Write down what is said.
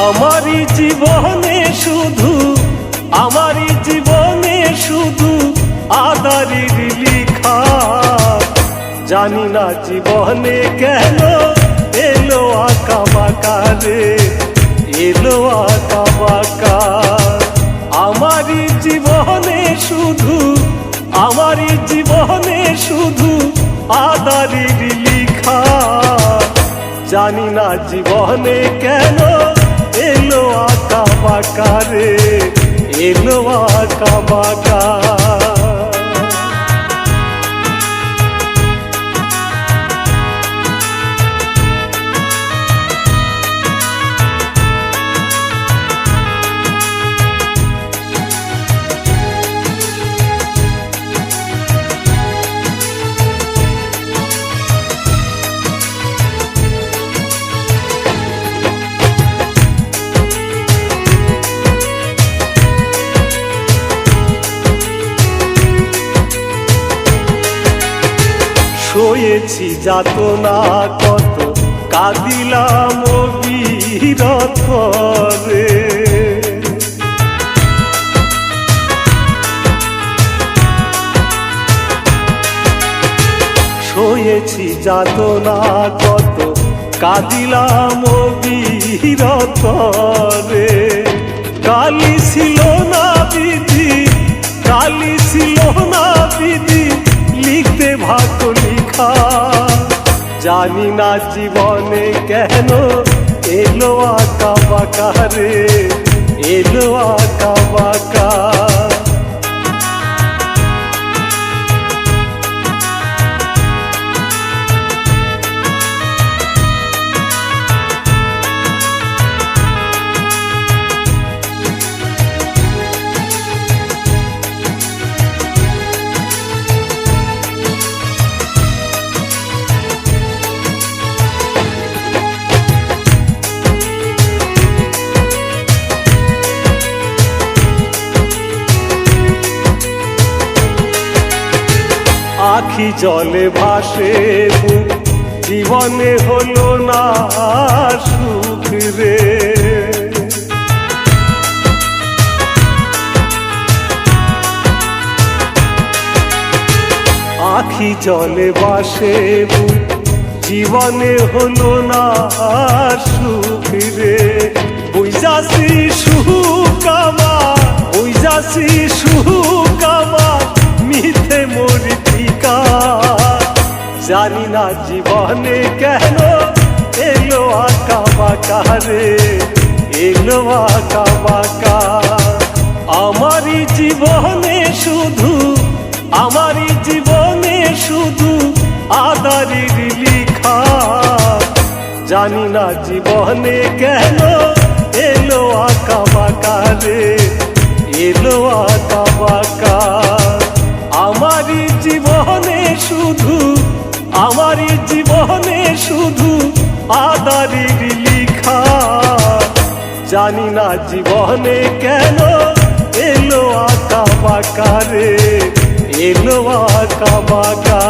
আমারই জীবনে শুধু আমারই জীবনে শুধু আদারির লিখা। জানি না জীবনে কেন এলো আঁকা বাঁকা রে, এলো আঁকা বাঁকা। আমারই জীবনে শুধু আমারই জীবনে শুধু আদারির লিখা। জানি না জীবনে কেন এলো আঁকা বাঁকা রে, এলো আঁকা বাঁকা। সয়েছি যাতনা কত, কাঁদিলাম অবিরত রে। সয়েছি যাতনা কত, কাঁদিলাম অবিরত রে। কালি ছিল না বিধি, কালি ছিল না বিধি, লিখতে ভাগ্য লিখা। জানি না জীবনে কেন এলো আঁকা বাঁকা রে, এলো আঁকা বাঁকা। আখি জলে ভাসে বুক, জীবনে হলো না সুখ রে। আখি জলে ভাসে বুক, জীবনে হলো না সুখ রে। বুঝাছি সুখ আমার, বুঝাছি সুখ আমার, মিথ্যে মরিতিকা। জানি না জীবনে কেন এলো আঁকা বাঁকা রে, এলো আঁকা বাঁকা। আমারই জীবনে শুধু আমারই জীবনে শুধু আদারির লিখা। জানি না জীবনে কেন এলো আঁকা বাঁকা রে, এলো আঁকা বাঁকা। আমারই জীবনে শুধু আমারই জীবনে শুধু আদারির লিখা। জানি না জীবনে কেন এলো আঁকা বাঁকা রে, এলো আঁকা বাঁকা।